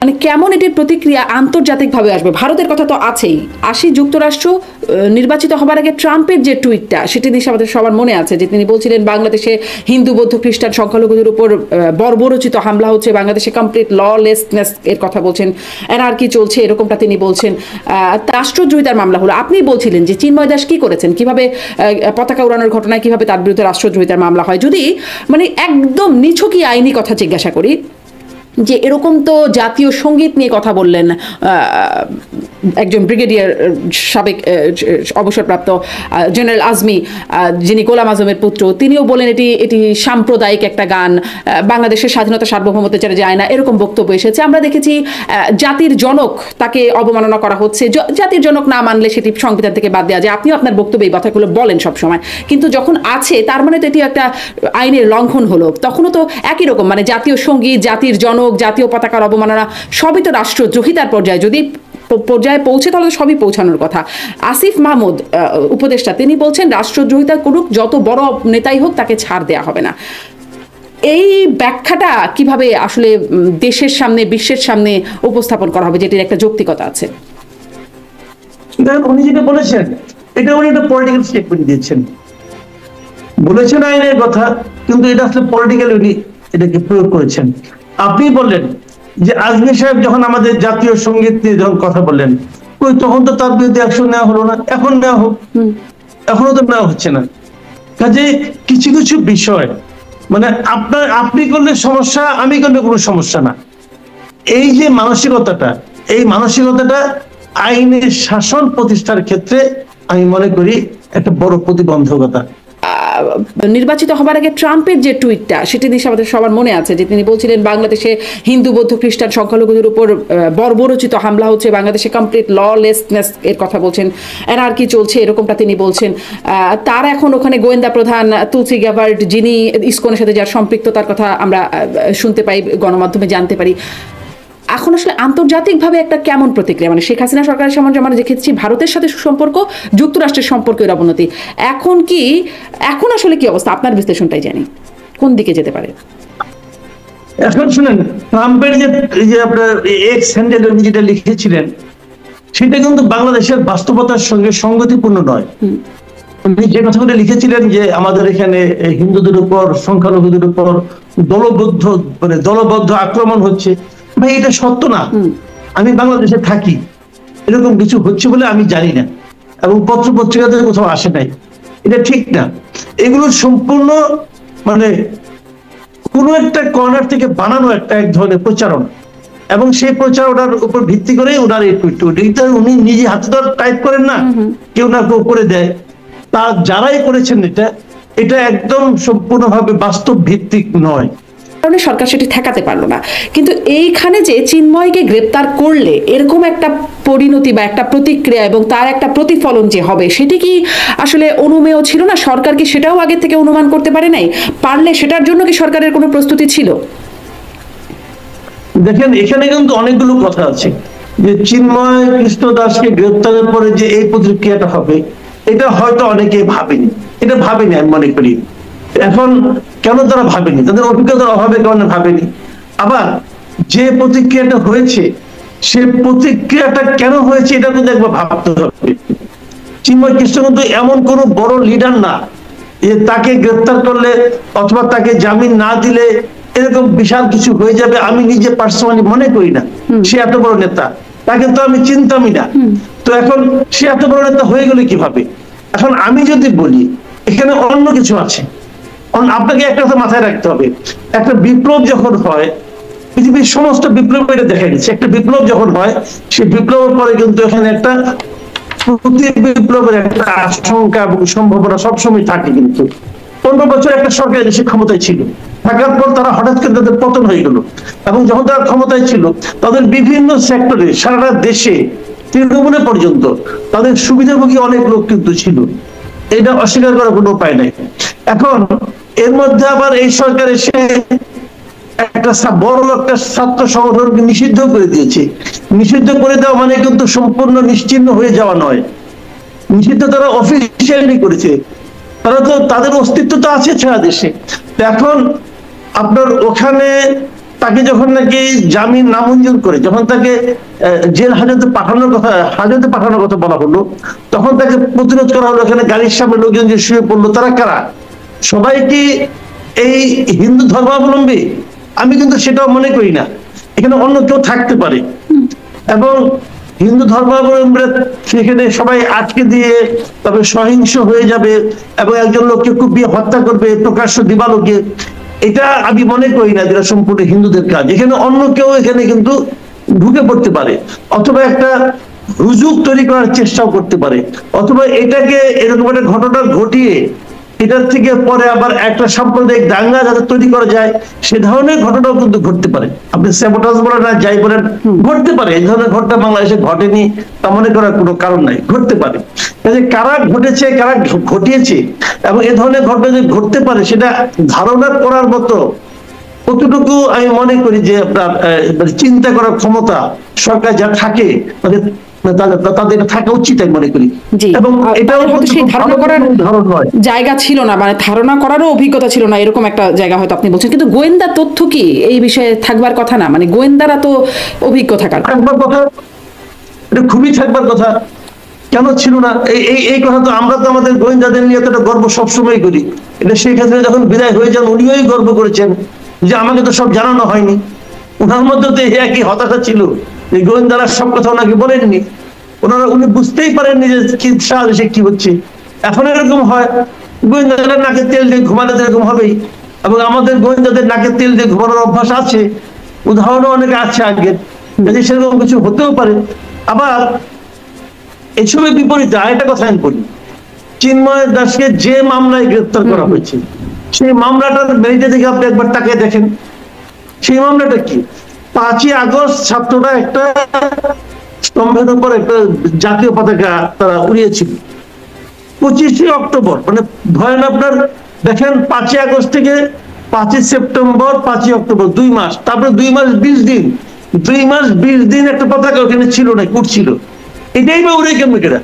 মানে কেমন এটির প্রতিক্রিয়া আন্তর্জাতিকভাবে আসবে? ভারতের কথা তো আছেই, যুক্তরাষ্ট্র নির্বাচিত হবার আগে ট্রাম্পের যে টুইটটা, সেটি নিয়ে আমাদের সবার মনে আছে যে তিনি বলছিলেন বাংলাদেশে হিন্দু বৌদ্ধ খ্রিস্টান সংখ্যালঘুদের উপর বর্বরোচিত হামলা হচ্ছে, বাংলাদেশে কমপ্লিট ললেসনেস এর কথা বলছেন, এনআরকি চলছে, এরকমটা তিনি বলছেন। রাষ্ট্রদ্রোহিতার মামলা হলো। আপনি বলছিলেন যে চিন্ময় দাস কি করেছেন, কিভাবে পতাকা উড়ানোর ঘটনায় কিভাবে তার বিরুদ্ধে রাষ্ট্রদ্রোহিতার মামলা হয়। যদি মানে একদম নিছকই আইনি কথা জিজ্ঞাসা করি, যে এরকম তো জাতীয় সঙ্গীত নিয়ে কথা বললেন একজন ব্রিগেডিয়ার, সাবেক অবসরপ্রাপ্ত জেনারেল আজমি, যিনি গোলাম আজমের পুত্র, তিনিও বলেন এটি সাম্প্রদায়িক একটা গান, বাংলাদেশের স্বাধীনতা সার্বভৌমত্বে চলে যায় না, এরকম বক্তব্য এসেছে। আমরা দেখেছি জাতির জনক, তাকে অবমাননা করা হচ্ছে, জাতির জনক না মানলে সেটি সংবিধান থেকে বাদ দেওয়া যায়। আপনিও আপনার বক্তব্যে এই কথাগুলো বলেন সবসময়, কিন্তু যখন আছে তার মানে তো এটি একটা আইনের লঙ্ঘন হলো। তখনও তো একই রকম, মানে জাতীয় সঙ্গীত, জাতির জনক, জাতীয় পতাকার অবমাননা সবই তো রাষ্ট্রদ্রোহিতার পর্যায়ে। যদি পর্যায়ে পৌঁছে তাহলে সবই পৌঁছানোর কথা। আসিফ মাহমুদ উপদেষ্টা, তিনি বলছেন রাষ্ট্রদ্রোহিতা করুক, যত বড় নেতাই হোক তাকে ছাড় দেয়া হবে না। এই ব্যাখ্যাটা কিভাবে আসলে দেশের সামনে, বিশ্বের সামনে উপস্থাপন করা হবে, যেটির একটা যৌক্তিকতা আছে? উনি যেটা বলেছেন, এটা উনি একটা পলিটিক্যাল স্টেটমেন্ট দিয়েছেন, বলেছেন আইনের কথা, কিন্তু এটা আসলে পলিটিক্যাল উনি এটাকে প্রয়োগ করেছেন। আপনি বললেন যে আজমি সাহেব যখন আমাদের জাতীয় সঙ্গীত নিয়ে যখন কথা বললেন, কই তখন তো তার বিরুদ্ধে অ্যাকশন নেওয়া হলো না। এখন নেওয়া হোক, এখনো তো নেওয়া হচ্ছে না। কাজে কিছু কিছু বিষয় মানে আপনি করলে সমস্যা, আমি করলে কোনো সমস্যা না। এই যে মানসিকতাটা, এই মানসিকতাটা আইনের শাসন প্রতিষ্ঠার ক্ষেত্রে আমি মনে করি একটা বড় প্রতিবন্ধকতা। নির্বাচিত হবার আগে ট্রাম্পের যে টুইটটা, সেটি নিয়ে আমাদের সবার মনে আছে যে তিনি বলছিলেন বাংলাদেশে হিন্দু বৌদ্ধ খ্রিস্টান সংখ্যালঘুদের উপর বর্বরোচিত হামলা হচ্ছে, বাংলাদেশে কমপ্লিট ললেসনেস এর কথা বলছেন, এনআরকি চলছে, এরকমটা তিনি বলছেন। তার এখন ওখানে গোয়েন্দা প্রধান তুলসী গ্যাবার্ড, যিনি ইসকনের সাথে যার সম্পৃক্ততার কথা আমরা শুনতে পাই, গণমাধ্যমে জানতে পারি। এখন আসলে আন্তর্জাতিকভাবে একটা কেমন প্রতিক্রিয়া, মানে শেখ হাসিনা সরকারের সামনে আমরা দেখেছি ভারতের সাথে সুসম্পর্ক, যুক্তরাষ্ট্রের সম্পর্কের অবনতি। এখন আসলে কি অবস্থা? আপনার বিশ্লেষণটাই জানি, কোন দিকে যেতে পারে? এখন শুনেন, ট্রাম্পের যে আপনার এক্স হ্যান্ডেলে উনি যেটা লিখেছিলেন, সেটা কিন্তু বাংলাদেশের বাস্তবতার সঙ্গে সঙ্গতিপূর্ণ নয়। উনি যে কথাগুলো লিখেছিলেন যে আমাদের এখানে হিন্দুদের উপর, সংখ্যালঘুদের উপর দলবদ্ধ আক্রমণ হচ্ছে, ভাই এটা সত্য না। আমি বাংলাদেশে থাকি, এরকম কিছু হচ্ছে বলে আমি জানি না, এবং পত্র পত্রিকাতে কোথাও আসে নাই, এটা ঠিক না। এগুলো সম্পূর্ণ মানে কোনো একটা কর্নার থেকে বানানো একটা এক ধরনের প্রচারণা, এবং সেই প্রচারণার উপর ভিত্তি করে ওনার এই টুইট, উনি নিজে হাতে ধর টাইপ করেন না, কেউ না কেউ করে দেয়। তার যারাই করেছেন এটা একদম সম্পূর্ণভাবে বাস্তব ভিত্তিক নয়। সরকার সেটি ঠেকাতে পারলো না। কিন্তু এইখানে যে চিন্ময়কে গ্রেপ্তার করলে এরকম একটা পরিণতি বা একটা প্রতিক্রিয়া এবং তার একটা প্রতিফলন যে হবে, সেটি কি আসলে অনুমেয় ছিল না? সরকার কি সেটাও আগে থেকে অনুমান করতে পারে নাই? পারলে সেটার জন্য কি সরকারের কোনো প্রস্তুতি ছিল? দেখেন, এখানে কিন্তু অনেকগুলো কথা আছে। যে চিন্ময় কৃষ্ণ দাসকে গ্রেপ্তারের পরে যে এই প্রতিক্রিয়াটা হবে, এটা হয়তো অনেকে ভাবেনি, আমি মনে করি। এখন কেন তারা ভাবেনি? তাদের অভিজ্ঞতার অভাবে কেন ভাবেনি? আবার যে প্রতিক্রিয়াটা হয়েছে, সে প্রতিক্রিয়াটা কেন হয়েছে এটা কিন্তু একবার ভাবতে হবে। চিন্ময় কৃষ্ণ কিন্তু এমন কোন বড় লিডার না যে তাকে গ্রেপ্তার করলে অথবা তাকে জামিন না দিলে এরকম বিশাল কিছু হয়ে যাবে। আমি নিজে পার্সোনালি মনে করি না সে এত বড় নেতা, তাকে তো আমি চিনতামই না। তো এখন সে এত বড় নেতা হয়ে গেলে কিভাবে? এখন আমি যদি বলি এখানে অন্য কিছু আছে, আপনাকে একটা কথা মাথায় রাখতে হবে। একটা বিপ্লব যখন হয়, পৃথিবীর সমস্ত বিপ্লব এটা দেখা গেছে, একটা বিপ্লব যখন হয়, সেই বিপ্লবের পরে কিন্তু এখানে একটা প্রতি বিপ্লবের একটা আশঙ্কা এবং সম্ভাবনা সবসময় থাকে। কিন্তু 15 বছর একটা সরকার দেশে ক্ষমতায় ছিল, থাকার পর তারা হঠাৎ করে তাদের পতন হয়ে গেল, এবং যখন তারা ক্ষমতায় ছিল তাদের বিভিন্ন সেক্টরে সারা দেশে তৃণমূলে পর্যন্ত তাদের সুবিধাভোগী অনেক লোক কিন্তু ছিল, এটা অস্বীকার করার কোনো উপায় নাই। এখন এর মধ্যে আবার এই সরকার এসে একটা বড় একটা ছাত্র সংগঠনকে নিষিদ্ধ করে দিয়েছে। নিষিদ্ধ করে দেওয়া মানে কিন্তু সম্পূর্ণ নিশ্চিহ্ন হয়ে যাওয়া নয়, নিষিদ্ধ তারা অফিসিয়ালি করেছে। তারা তো তাদের অস্তিত্ব তো আছে সারা দেশে। এখন আপনার ওখানে তাকে যখন নাকি জামিন নামঞ্জুর করে, যখন তাকে জেল হাজতে পাঠানোর কথা বলা হলো, তখন তাকে প্রতিরোধ করা হলো। এখানে গাড়ির সামনে লোকজন যে শুয়ে পড়লো, তারা কারা? সবাই কি এই হিন্দু ধর্মাবলম্বী? আমি কিন্তু সেটাও মনে করি না, এখানে অন্য কেউ থাকতে পারে। এবং হিন্দু ধর্মাবলম্বীরা সেখানে সবাই আটকে দিয়ে তবে সহিংস হয়ে যাবে এবং একজন লোককে কুপিয়ে হত্যা করবে প্রকাশ্য দিবালোকে, এটা আমি মনে করি না যেটা সম্পূর্ণ হিন্দুদের কাজ। এখানে অন্য কেউ এখানে কিন্তু ঢুকে পড়তে পারে, অথবা একটা হুজুগ তৈরি করার চেষ্টাও করতে পারে, অথবা এটাকে এরকম একটা ঘটনা ঘটিয়ে এটার থেকে পরে আবার একটা সাম্প্রদায়িক দাঙ্গা যাতে তৈরি করা যায়, সে ধরনের ঘটনাও কিন্তু ঘটতে পারে। আপনি স্যাবোটাজ বলেন না যাই বলেন, ঘটতে পারে। এই ধরনের ঘটনা বাংলাদেশে ঘটেনি তা মনে করার কোনো কারণ নাই, ঘটতে পারে। কারা ঘটেছে, কারা ঘটিয়েছে এবং এ ধরনের ঘটনা যে ঘটতে পারে সেটা ধারণা করার মতো কতটুকু আমি মনে করি যে আপনার চিন্তা করার ক্ষমতা সরকার যা থাকে তাদের থাকা উচিত আমি মনে করি। এবং এটাও সেই ধারণা করার জায়গা ছিল না, মানে ধারণা করারও অভিজ্ঞতা ছিল না, এরকম একটা জায়গা হয়তো আপনি বলছেন। কিন্তু গোয়েন্দা তথ্য কি এই বিষয়ে থাকবার কথা না? মানে গোয়েন্দারা তো অভিজ্ঞ থাকার কথা, এটা খুবই থাকবার কথা। কেন ছিল না? এই কথা তো আমরা তো আমাদের গোয়েন্দাদের নিয়ে এতটা গর্ব সবসময় করি। এটা সেই ক্ষেত্রে যখন বিদায় হয়ে যান উনিও গর্ব করেছেন যে আমাকে তো সব জানানো হয়নি। ওনার মধ্যে তো একই হতাশা ছিল যে গোয়েন্দারা সব কথা ওনাকে বলেননি, উনি বুঝতেই পারেননি যে কি সাহায্যে কি হচ্ছে। এখন এরকম হয়, গোয়েন্দারা নাকে তেল দিয়ে ঘুমালে এরকম হবেই, এবং আমাদের গোয়েন্দাদের নাকে তেল দিয়ে ঘুমানোর অভ্যাস আছে, উদাহরণও অনেকে আছে আগের, সেরকম কিছু হতেও পারে। আবার এসবের বিপরীতে আরেকটা কথা আমি বলি, চিন্ময় দাসকে যে মামলায় গ্রেফতার করা হয়েছে সেই মামলাটার মেরিটে থেকে আপনি একবার তাকিয়ে দেখেন। সেই মামলাটা কি? 5ই আগস্ট ছাত্ররা একটা স্তম্ভের উপর একটা জাতীয় পতাকা তারা উড়িয়েছিল। 25শে অক্টোবর মানে ধরেন আপনার দেখেন 5ই আগস্ট থেকে 5ই সেপ্টেম্বর 5ই অক্টোবর 2 মাস, তারপরে 2 মাস 20 দিন, 2 মাস 20 দিন একটা পতাকা ওখানে ছিল না, উঠছিল। এটাই বা উড়ে কেমন কেনা?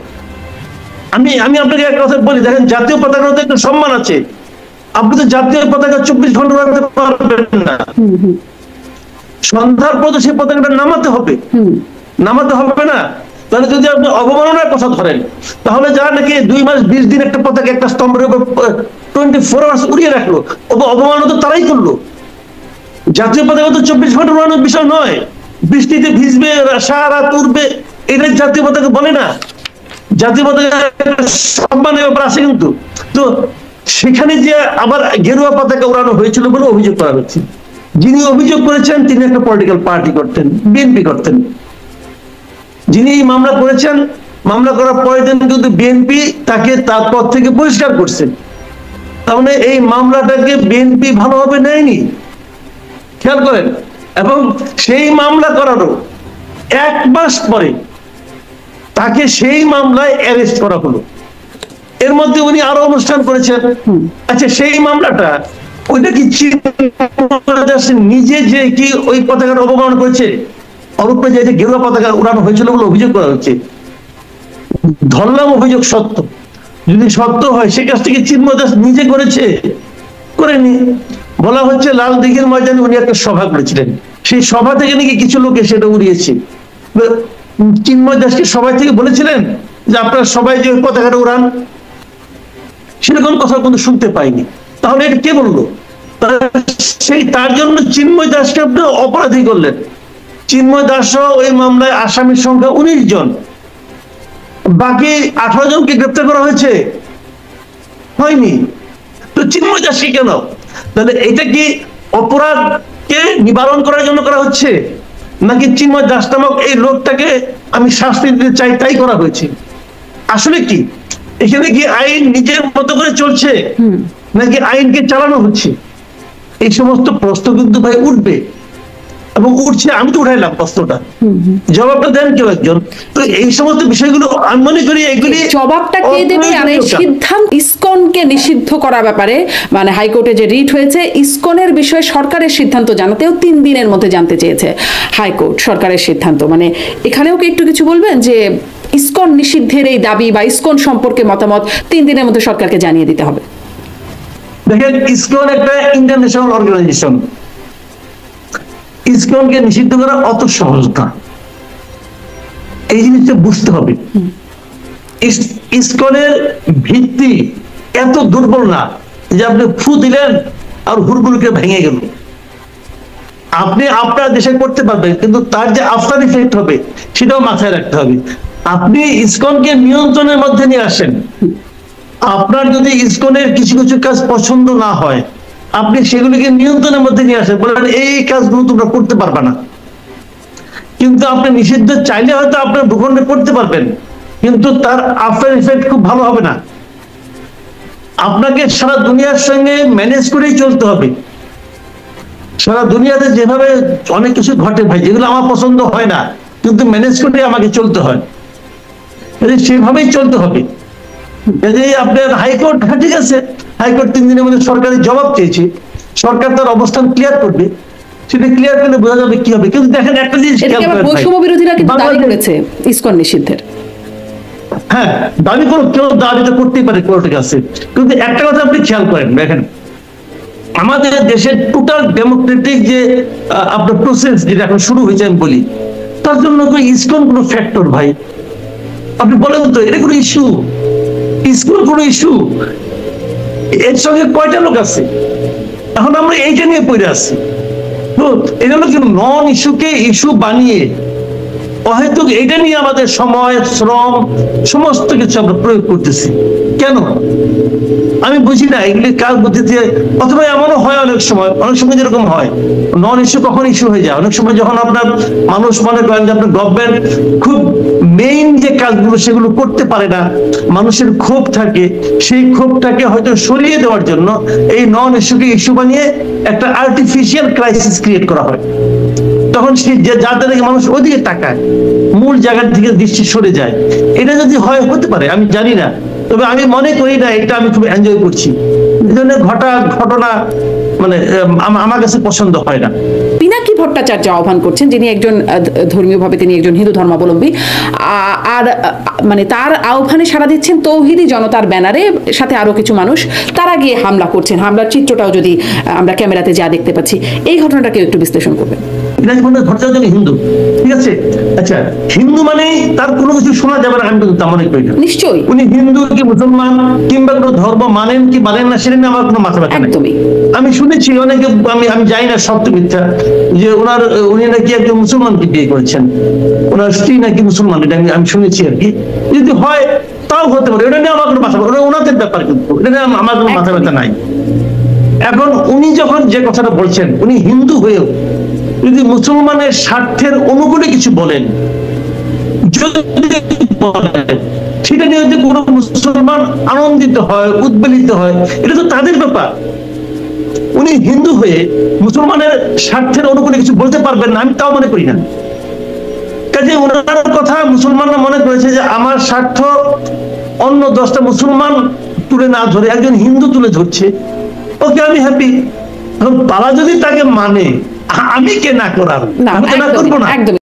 আমি আপনাকে একটা কথা বলি, দেখেন জাতীয় পতাকার মধ্যে একটা সম্মান আছে। আপনি তো জাতীয় পতাকা 24 ঘন্টা রাখতে পারবেন না, সন্ধ্যার পর সেই পতাকাটা নামাতে হবে না? তাহলে যদি আপনি অবমাননার কথা ধরেন, তাহলে যারা নাকি 2 মাস 20 দিন একটা পতাকা একটা স্তম্ভের উপর 24 আওয়ার্স উড়িয়ে রাখলো, অবমাননা তো তারাই করলো। জাতীয় পতাকা তো 24 ঘন্টা উড়ানোর বিষয় নয়, বৃষ্টিতে ভিজবে, সারা রাত উড়বে, এটা জাতীয় পতাকা বলে না। জাতীয় পতাকা সম্মানের ব্যাপার আছে কিন্তু। তো সেখানে যে আবার গেরুয়া পতাকা উড়ানো হয়েছিল বলে অভিযোগ করা হচ্ছে। যিনি অভিযোগ করেছেন তিনি একটা পলিটিক্যাল পার্টি করতেন, বিএনপি করতেন। যিনি এই মামলা করেছেন, মামলা করার পরের দিন কিন্তু বিএনপি তাকে তার পদ থেকে বহিষ্কার করছেন। তার মানে এই মামলাটাকে বিএনপি ভালোভাবে নেয়নি, খেয়াল করেন। এবং সেই মামলা করারও 1 মাস পরে তাকে সেই মামলায় অ্যারেস্ট করা হলো। এর মধ্যে উনি আরো অনুষ্ঠান করেছেন। আচ্ছা, সেই মামলাটা ওইটা কি নিজে যে কি ওই পতাকার অপমান করেছে, অরূপে যে গেরুয়া পতাকা উড়ানো হয়েছিল বলে অভিযোগ করা হচ্ছে। ধরলাম অভিযোগ সত্য, যদি সত্য হয় সে কাজটা কি চিন্ময় দাস নিজে করেনি? বলা হচ্ছে লাল দিঘির ময়দানে উনি একটা সভা করেছিলেন, সেই সভা থেকে নাকি কিছু লোক সেটা উড়িয়েছে। চিন্ময় দাসকে সবাই থেকে বলেছিলেন যে আপনারা সবাই যে পতাকাটা উড়ান, সেরকম কথা কিন্তু শুনতে পাইনি। তাহলে এটা কে বললো? তার জন্য চিন্ময় দাসকে আপনি অপরাধী করলেন। চিন্ময় দাস ওই মামলায় আসামির সংখ্যা 19 জন, বাকি 18 জনকে গ্রেপ্তার করা হয়নি। তো চিন্ময় দাসকে কেন? তাহলে এটা কি অপরাধকে নিবারণ করার জন্য করা হচ্ছে, নাকি চিন্ময় দাস নামক এই লোকটাকে আমি শাস্তি দিতে চাই তাই করা হয়েছে? আসলে কি এখানে কি আইন নিজের মতো করে চলছে, নাকি আইনকে চালানো হচ্ছে? এই সমস্ত প্রশ্ন কিন্তু ভাই উঠবে এবং উঠছে। আমি তো উঠাইলাম প্রশ্নটা, জবাবটা দেন কেউ একজন। তো এই সমস্ত বিষয়গুলো আমি মনে করি এগুলি জবাবটা কে দেবে? আর এই সিদ্ধান্ত ইসকনকে নিষিদ্ধ করার ব্যাপারে মানে হাইকোর্টে যে রিট হয়েছে, ইসকনের বিষয়ে সরকারের সিদ্ধান্ত জানাতেও 3 দিনের মধ্যে জানতে চেয়েছে হাইকোর্ট সরকারের সিদ্ধান্ত। মানে এখানেও কি একটু কিছু বলবেন যে ইসকন নিষিদ্ধের এই দাবি বা ইসকন সম্পর্কে মতামত 3 দিনের মধ্যে সরকারকে জানিয়ে দিতে হবে? দেখেন, ইসকন একটা ইন্টারন্যাশনাল অর্গানাইজেশন। ইসকনকে নিষিদ্ধ করা অত সহজ না, এই জিনিসটা বুঝতে হবে। ইসকনের ভিত্তি এত দুর্বল না যে আপনি ফু দিলেন আর হুড়গুলোকে ভেঙে গেল। আপনি আপনার দেশে করতে পারবেন, কিন্তু তার যে আফটার ইফেক্ট হবে সেটাও মাথায় রাখতে হবে। আপনি ইসকনকে নিয়ন্ত্রণের মধ্যে নিয়ে আসেন, আপনার যদি ইসকনের কিছু কিছু কাজ পছন্দ না হয়, আপনি সেগুলিকে নিয়ন্ত্রণের মধ্যে নিয়ে আসেন, বলেন এই কাজগুলো তোমরা করতে পারবে না। কিন্তু আপনি নিষিদ্ধ চাইলে হয়তো আপনার ভূখণ্ডে করতে পারবেন, কিন্তু তার আফটার ইফেক্ট খুব ভালো হবে না। আপনাকে সারা দুনিয়ার সঙ্গে ম্যানেজ করেই চলতে হবে। সারা দুনিয়াতে যেভাবে অনেক কিছু ঘটে ভাই, যেগুলো আমার পছন্দ হয় না, কিন্তু ম্যানেজ করে আমাকে চলতে হয়, সেভাবেই চলতে হবে। আপনার হাইকোর্ট, হ্যাঁ ঠিক আছে, হাইকোর্ট 3 দিনের মধ্যে সরকারের জবাব চেয়েছে, সরকার তার অবস্থান ক্লিয়ার করবে, সেটা ক্লিয়ার করলে বোঝা যাবে কি হবে। কিন্তু দেখেন একটা জিনিস, বৈষম্য বিরোধীরা কিন্তু দাবি করেছে ইসকন নিষিদ্ধের। হ্যাঁ, দাবি করো, কেউ দাবি তো করতেই পারে কোর্টের কাছে, কিন্তু একটা কথা আপনি খেয়াল করেন, দেখেন আমাদের দেশের টোটাল ডেমোক্রেটিক যে আপনার প্রসেস যেটা এখন শুরু হয়েছে আমি বলি, তার জন্য ইসকন কোনো ফ্যাক্টর ভাই? আপনি বলেন তো, এটা কোনো ইস্যু? ইসকন কোনো ইস্যু? এর সঙ্গে কয়টা লোক আছে? এখন আমরা এইটা নিয়ে পড়ে আছি। তো এটা হলো কি নন ইস্যুকে ইস্যু বানিয়ে হয়তো এটা নিয়ে আমাদের সময়, শ্রম, সমস্ত কিছু আমরা প্রয়োগ করতেছি কেন? আমি বুঝি না এগুলি কার বুদ্ধিতে। অথবা এমনও হয় অনেক সময় যেরকম হয় নন ইস্যু কখন ইস্যু হয়ে যায়, অনেক সময় যখন আপনার মানুষ মনে করেন যে আপনার গভর্নমেন্ট খুব মেইন যে কাজগুলো সেগুলো করতে পারে না, মানুষের ক্ষোভ থাকে, সেই ক্ষোভটাকে হয়তো সরিয়ে দেওয়ার জন্য এই নন ইস্যুকে ইস্যু বানিয়ে একটা আর্টিফিশিয়াল ক্রাইসিস ক্রিয়েট করা হয়। তখন সেই যাদের মানুষ ওদিকে তাকায়, মূল জায়গার থেকে দৃষ্টি সরে যায়। এটা যদি হয়, হতে পারে, আমি জানি না, তবে আমি মনে করি না এটা আমি খুব এনজয় করছি। এই ধরনের ঘটনা মানে আমার কাছে পছন্দ হয় না। পিনাকি ভট্টাচার্য আহ্বান করছেন, যিনি একজন ধর্মীয়ভাবে তিনি একজন হিন্দু ধর্মাবলম্বী, আর মানে তার আহ্বানে সাড়া দিচ্ছেন তৌহিদি জনতার ব্যানারে, সাথে আরো কিছু মানুষ, তারা গিয়ে হামলা করছেন। হামলার চিত্রটাও যদি আমরা ক্যামেরাতে যা দেখতে পাচ্ছি, এই ঘটনাটাকে একটু বিশ্লেষণ করবেন। ভট্টাচার্য হিন্দু, ঠিক আছে, আচ্ছা, হিন্দু মানে তার কোনো কিছু শোনা যাবে না, আমি কিন্তু তা মনে করি না। নিশ্চয়ই উনি হিন্দু কি মুসলমান কিংবা কোনো ধর্ম মানেন কি মানেন না, সেটা নিয়ে আমার কোনো মাথা ব্যথা নেই। আমি শুনেছি অনেকে, আমি জানি না সত্য মিথ্যা, যে উনি নাকি একজন মুসলমানকে বিয়ে করেছেন, ওনার স্ত্রী নাকি মুসলমান, এটা আমি শুনেছি আর কি। যদি হয় তাও হতে পারে, এটা নিয়ে আমার কোনো মাথা, ওনাদের ব্যাপার, কিন্তু এটা নিয়ে আমার কোনো মাথা ব্যথা নাই। এখন উনি যখন যে কথাটা বলছেন, উনি হিন্দু হয়েও যদি মুসলমানের স্বার্থের অনুকূলে কিছু বলেন, সেটা নিয়ে যদি কোনো মুসলমান আনন্দিত হয়, উদ্বেলিত হয়, এটা তো তাদের ব্যাপার। উনি হিন্দু হয়ে মুসলমানের স্বার্থের অনুকূলে কিছু বলতে পারবেন না, আমি তাও মনে করি না। কাজে ওনার কথা মুসলমানরা মনে করেছে যে আমার স্বার্থ অন্য 10টা মুসলমান তুলে না ধরে একজন হিন্দু তুলে ধরছে, ওকে আমি হ্যাপি। তারা যদি তাকে মানে, আমি কে না করার, আমি তো না করবো না।